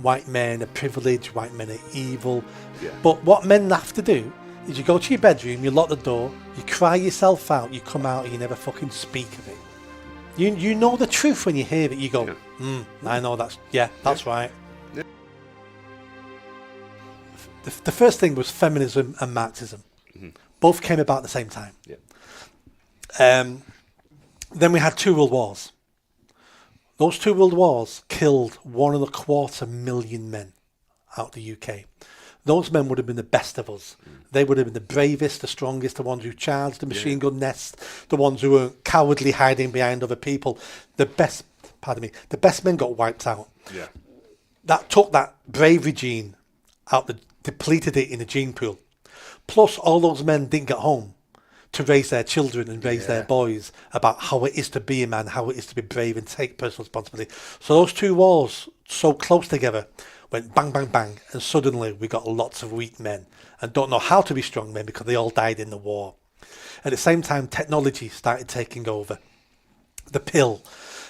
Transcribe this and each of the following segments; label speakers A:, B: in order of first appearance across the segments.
A: white men are privileged, white men are evil.
B: Yeah.
A: But what men have to do is you go to your bedroom, you lock the door, you cry yourself out, you come out and you never fucking speak of it. You know the truth when you hear it. You go, I know that's right.
B: Yeah.
A: The first thing was feminism and Marxism.
B: Mm-hmm.
A: Both came about at the same time.
B: Yeah.
A: Then we had 2 world wars. Those 2 world wars killed 1.25 million men out the UK. Those men would have been the best of us. They would have been the bravest, the strongest, the ones who charged the machine gun nest, the ones who weren't cowardly hiding behind other people. The best men got wiped out.
B: Yeah.
A: That took that bravery gene out, depleted it in the gene pool. Plus, all those men didn't get home to raise their children and raise their boys about how it is to be a man, how it is to be brave and take personal responsibility. So those 2 wars, so close together, went bang, bang, bang, and suddenly we got lots of weak men and don't know how to be strong men because they all died in the war. At the same time, technology started taking over. The pill,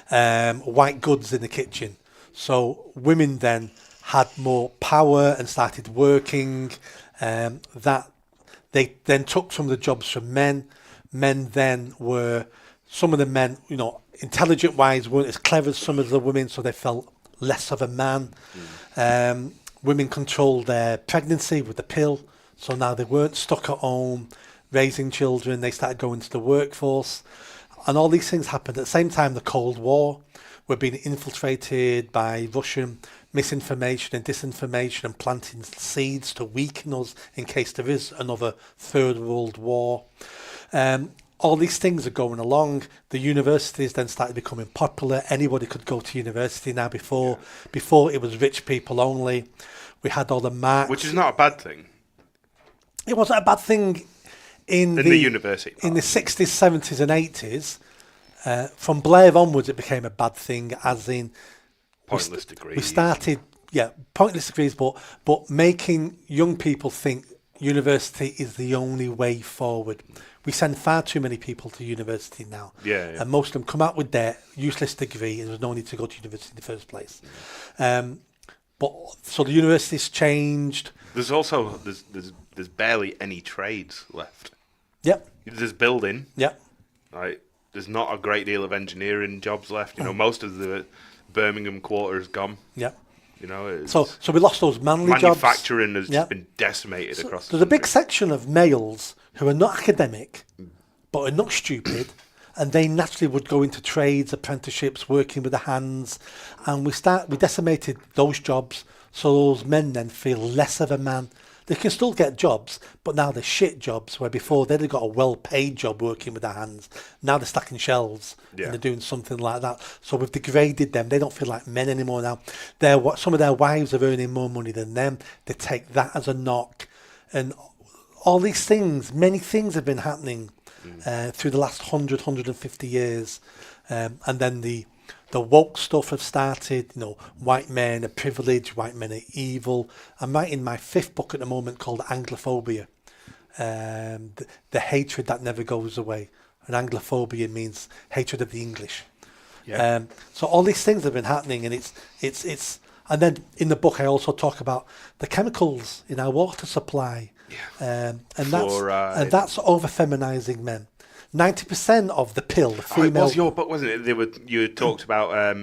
A: white goods in the kitchen. So women then had more power and started working. That they then took some of the jobs from men. Men then were, some of the men, intelligent-wise weren't as clever as some of the women, so they felt less of a man. Women controlled their pregnancy with the pill, so now they weren't stuck at home raising children. They started going to the workforce, and all these things happened at the same time. The Cold War, we're being infiltrated by Russian misinformation and disinformation and planting seeds to weaken us in case there is another Third World War. All these things are going along. The universities then started becoming popular. Anybody could go to university now. Before it was rich people only. We had all the Marx.
B: Which is not a bad thing.
A: It wasn't a bad thing in the
B: university part.
A: In the 60s, 70s and 80s. From Blair onwards, it became a bad thing, as in
B: pointless degrees.
A: We started, pointless degrees, but making young people think university is the only way forward. We send far too many people to university now. And most of them come out with their useless degree and there's no need to go to university in the first place. But so the university's changed.
B: There's also there's barely any trades left.
A: Yep.
B: There's building.
A: Yep.
B: Right. There's not a great deal of engineering jobs left. Most of the Birmingham quarter is gone.
A: Yep.
B: So
A: we lost those manly jobs.
B: Manufacturing has just been decimated across the
A: country. There's a big section of males who are not academic, but are not stupid, and they naturally would go into trades, apprenticeships, working with the hands, and we decimated those jobs, so those men then feel less of a man. They can still get jobs, but now they're shit jobs, where before they'd have got a well-paid job working with their hands. Now they're stacking shelves and they're doing something like that. So we've degraded them. They don't feel like men anymore now. Some of their wives are earning more money than them. They take that as a knock. And all these things, many things have been happening through the last 150 years. And then the woke stuff have started, white men are privileged, white men are evil. I'm writing my 5th book at the moment called Anglophobia, the hatred that never goes away. And Anglophobia means hatred of the English. So all these things have been happening, and it's and then in the book I also talk about the chemicals in our water supply, and that's over feminizing men. 90% of the pill, the female.
B: It was your book, wasn't it? You talked about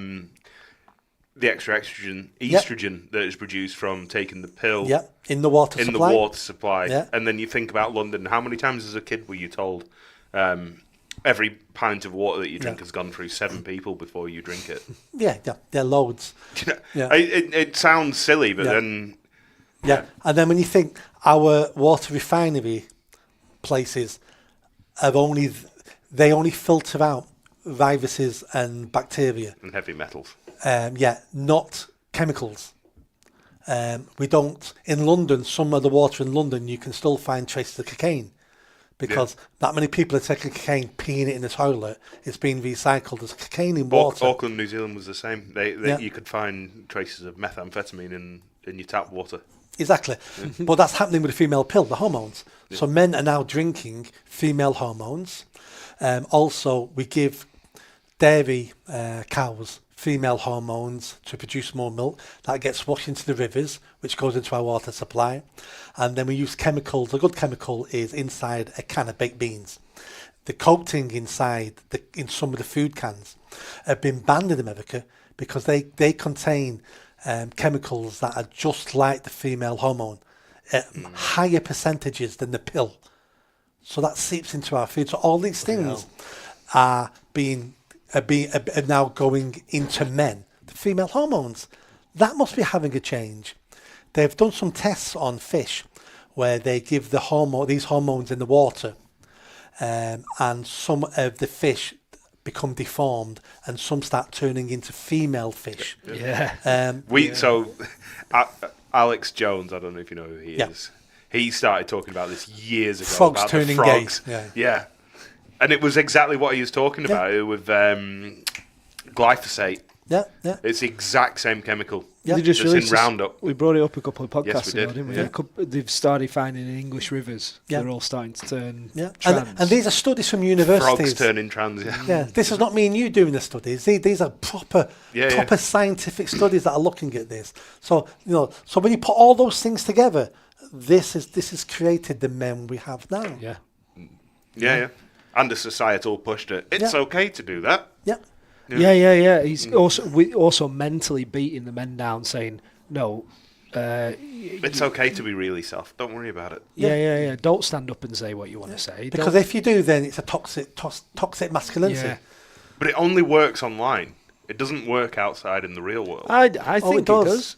B: the extra estrogen that is produced from taking the pill.
A: In the water supply.
B: In the water supply. And then you think about London. How many times as a kid were you told every pint of water that you drink has gone through 7 people before you drink it?
A: There are loads.
B: It sounds silly, but then.
A: And then when you think our water refinery places they only filter out viruses and bacteria
B: and heavy metals.
A: Not chemicals. We don't in London. Some of the water in London you can still find traces of cocaine because that many people are taking cocaine, peeing it in the toilet. It's being recycled as cocaine in water.
B: Auckland, New Zealand was the same. You could find traces of methamphetamine in your tap water.
A: Exactly. But that's happening with the female pill, the hormones. So men are now drinking female hormones. Also, we give dairy cows female hormones to produce more milk. That gets washed into the rivers, which goes into our water supply. And then we use chemicals. A good chemical is inside a can of baked beans. The coating inside in some of the food cans have been banned in America because they contain chemicals that are just like the female hormone, higher percentages than the pill. So that seeps into our food. So all these things are now going into men. The female hormones, that must be having a change. They've done some tests on fish where they give these hormones in the water, and some of the fish become deformed, and some start turning into female fish.
B: So Alex Jones, I don't know if you know who he is. He started talking about this years ago.
A: Frogs
B: about
A: turning
B: the frogs.
A: gay.
B: Yeah. And it was exactly what he was talking about with glyphosate.
A: Yeah.
B: It's the exact same chemical.
C: Yeah. They just
B: in Roundup.
C: We brought it up a couple of podcasts
B: Yes, we
C: ago,
B: did.
C: didn't we? They've started finding in English rivers.
A: Yeah.
C: They're all starting to turn trans.
A: And these are studies from universities.
B: Frogs turning trans,
A: This is not me and you doing the studies. These are proper scientific studies that are looking at this. So when you put all those things together, this has created the men we have now.
B: Yeah. And the societal pushed it. It's okay to do that.
C: Yeah. He's also mentally beating the men down, saying, no.
B: It's okay to be really soft. Don't worry about it.
C: Yeah. Don't stand up and say what you want to say.
A: Because if you do, then it's a toxic masculinity.
C: Yeah.
B: But it only works online. It doesn't work outside in the real world.
C: I think it does.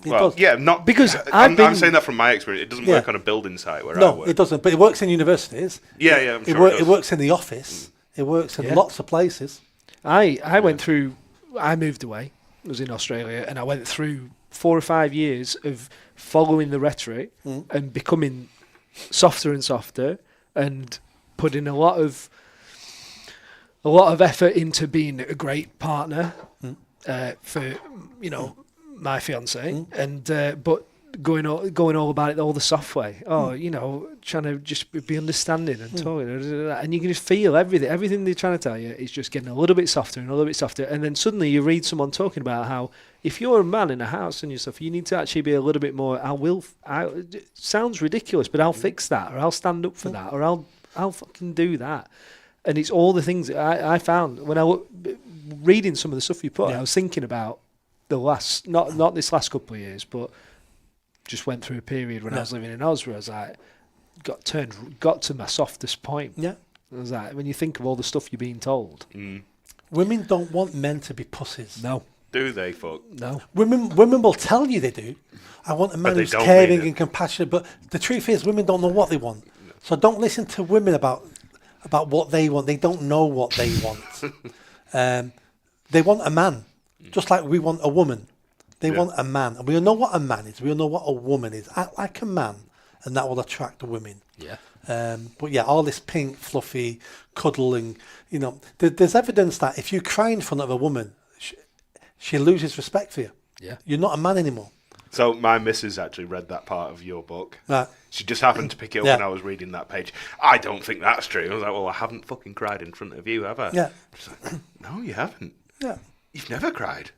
B: Not
C: because
B: I'm saying that from my experience. It doesn't work on a building site where I work.
A: No, it doesn't. But it works in universities.
B: I'm sure it
A: works in the office. It works in lots of places.
C: I went through. I moved away. I was in Australia, and I went through 4 or 5 years of following the rhetoric and becoming softer and softer, and putting a lot of effort into being a great partner for my fiance, and but going all about it all the soft way. Trying to just be understanding and talking, and you can just feel everything they're trying to tell you is just getting a little bit softer and a little bit softer. And then suddenly you read someone talking about how if you're a man in a house and stuff, you need to actually be a little bit more. It sounds ridiculous, but I'll fix that, or I'll stand up for that, or I'll fucking do that. And it's all the things that I found when I reading some of the stuff you put. I was thinking about the last, not this last couple of years, but just went through a period when I was living in Oz where I was like, got to my softest point.
A: Yeah.
C: I was like, when you think of all the stuff you're being told.
A: Women don't want men to be pussies.
C: No.
B: Do they, fuck?
C: No.
A: Women will tell you they do. I want a man who's caring and compassionate, but the truth is women don't know what they want. No. So don't listen to women about what they want. They don't know what they want. They want a man. Just like we want a woman. They want a man. And we all know what a man is. We all know what a woman is. Act like a man, and that will attract the women.
C: Yeah.
A: But all this pink, fluffy, cuddling, there's evidence that if you cry in front of a woman, she loses respect for you.
C: Yeah.
A: You're not a man anymore.
B: So my missus actually read that part of your book.
A: Right.
B: She just happened to pick it up when I was reading that page. I don't think that's true. I was like, well, I haven't fucking cried in front of you, have I?
A: Yeah.
B: She's like, no, you haven't.
A: Yeah.
B: You've never cried.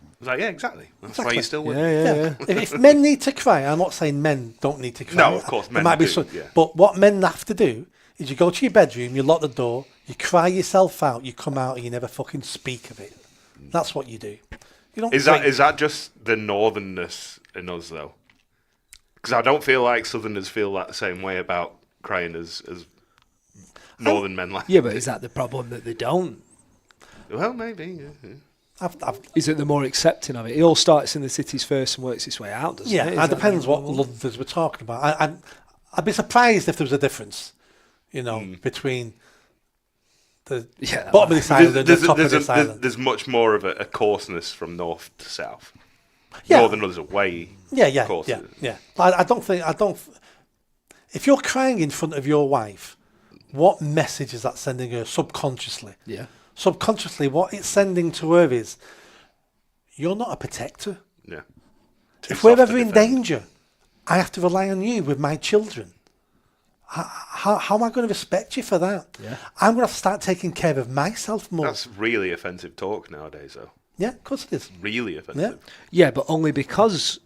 B: I was like, yeah, exactly. That's why you're still with me.
C: Yeah.
A: If men need to cry, I'm not saying men don't need to cry.
B: No, of course, men do.
A: But what men have to do is you go to your bedroom, you lock the door, you cry yourself out, you come out, and you never fucking speak of it. That's what you do. You don't.
B: Is that just the northernness in us though? Because I don't feel like southerners feel that same way about crying as northern men like.
C: Yeah, but is that the problem that they don't?
B: Well, maybe. Yeah.
C: Is it the more accepting of it? It all starts in the cities first and works its way out, doesn't it?
A: Yeah, it depends what Londoners we're talking about. I'd be surprised if there was a difference, between the bottom of this island and the top of this island.
B: There's much more of a coarseness from north to south.
A: Yeah.
B: Northerners are way coarser.
A: Yeah. I don't. If you're crying in front of your wife, what message is that sending her subconsciously?
C: Yeah.
A: Subconsciously, what it's sending to her is, you're not a protector.
B: Yeah.
A: If we're ever in danger, I have to rely on you with my children. how am I going to respect you for that?
C: Yeah.
A: I'm going to have to start taking care of myself more.
B: That's really offensive talk nowadays, though.
A: Yeah, of course it is.
B: Really offensive.
C: Yeah, but only because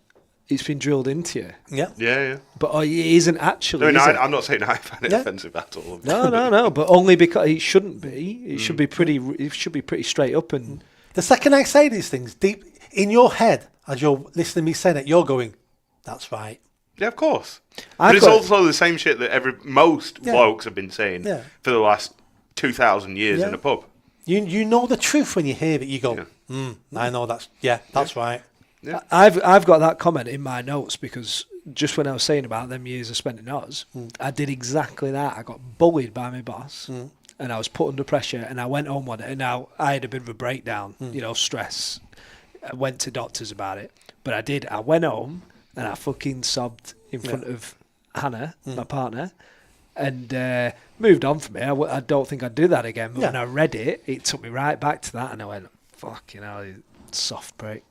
C: it's been drilled into you.
A: Yeah.
B: Yeah.
C: But it isn't actually.
B: No,
C: is it?
B: I'm not saying I find it offensive at all.
C: No. But only because it shouldn't be. It should be pretty. It should be pretty straight up. And
A: The second I say these things, deep in your head, as you're listening to me saying it, you're going, "That's right."
B: Yeah, of course.
C: I've
B: But it's
C: got-
B: also the same shit that most blokes have been saying for the last 2,000 years in a pub.
A: You know the truth when you hear it. You go, I know that's right.
B: Yeah.
C: I've got that comment in my notes because just when I was saying about them years I spent in Oz, I did exactly that. I got bullied by my boss, and I was put under pressure, and I went home one day, and now I had a bit of a breakdown, stress. I went to doctors about it, but I went home and I fucking sobbed in front of Hannah, my partner, and moved on from it. I don't think I'd do that again, but when I read it, it took me right back to that, and I went, fucking hell, you soft prick.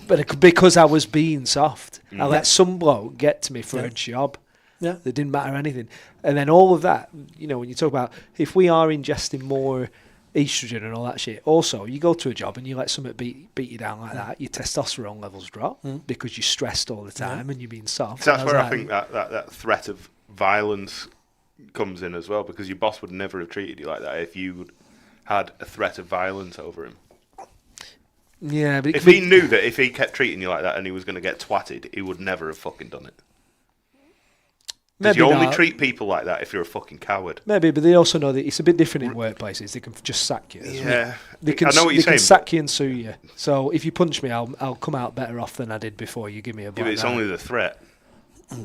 C: But because I was being soft, I let some bloke get to me for a job.
A: Yeah.
C: That didn't matter anything. And then all of that, when you talk about if we are ingesting more estrogen and all that shit, also you go to a job and you let something beat you down like that, your testosterone levels drop because you're stressed all the time and you're being soft.
B: So that's where I think that threat of violence comes in as well, because your boss would never have treated you like that if you had a threat of violence over him.
C: Yeah, but
B: If he knew that if he kept treating you like that and he was going to get twatted, he would never have fucking done it. Because you only treat people like that if you're a fucking coward.
C: Maybe, but they also know that it's a bit different in workplaces. They can just sack you.
B: Yeah.
C: They can,
B: I know what you're
C: they can
B: saying,
C: sack you and sue you. So if you punch me, I'll come out better off than I did before you give me a
B: Yeah,
C: black
B: but it's
C: eye.
B: only the threat.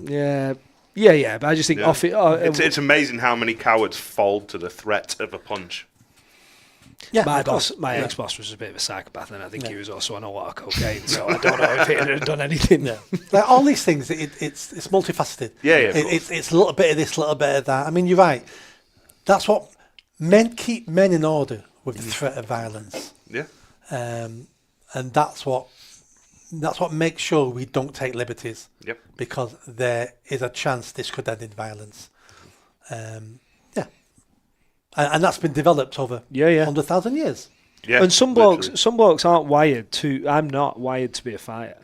C: Yeah, but I just think
B: Yeah.
C: off it.
B: It's amazing how many cowards fold to the threat of a punch.
A: Yeah,
C: my
A: of course.
C: boss, my ex-boss was a bit of a psychopath, and I think he was also on a lot of cocaine. So I don't know if he had done anything.
A: Like all these things, it's multifaceted.
B: Yeah, of course.
A: It's a little bit of this, a little bit of that. I mean, you're right. That's what keep men in order with the threat of violence.
B: Yeah.
A: And that's what makes sure we don't take liberties.
B: Yep.
A: Because there is a chance this could end in violence. And that's been developed over 100,000 years.
B: Yeah.
C: And some
B: literally.
C: blokes aren't wired to. I'm not wired to be a fighter,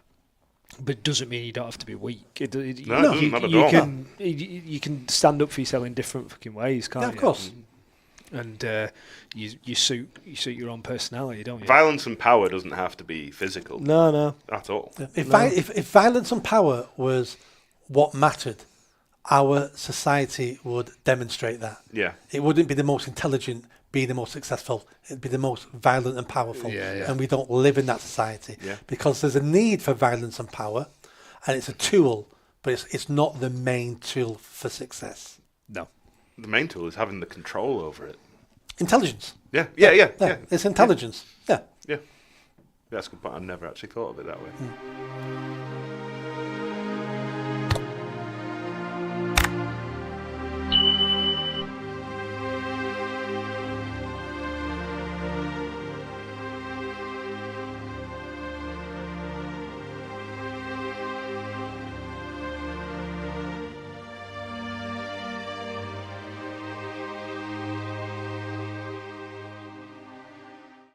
C: but it doesn't mean you don't have to be weak.
B: No, it doesn't, not at all.
C: You can stand up for yourself in different fucking ways, can't you?
A: Yeah, of course.
C: And you suit your own personality, don't you?
B: Violence and power doesn't have to be physical
C: No.
B: at all.
A: If violence and power was what mattered, our society would demonstrate that.
B: Yeah.
A: It wouldn't be the most intelligent, be the most successful. It'd be the most violent and powerful.
C: Yeah.
A: And we don't live in that society because there's a need for violence and power, and it's a tool, but it's not the main tool for success.
C: No.
B: The main tool is having the control over it.
A: Intelligence.
B: Yeah.
A: It's intelligence. Yeah.
B: Yeah. That's a good point. I've never actually thought of it that way.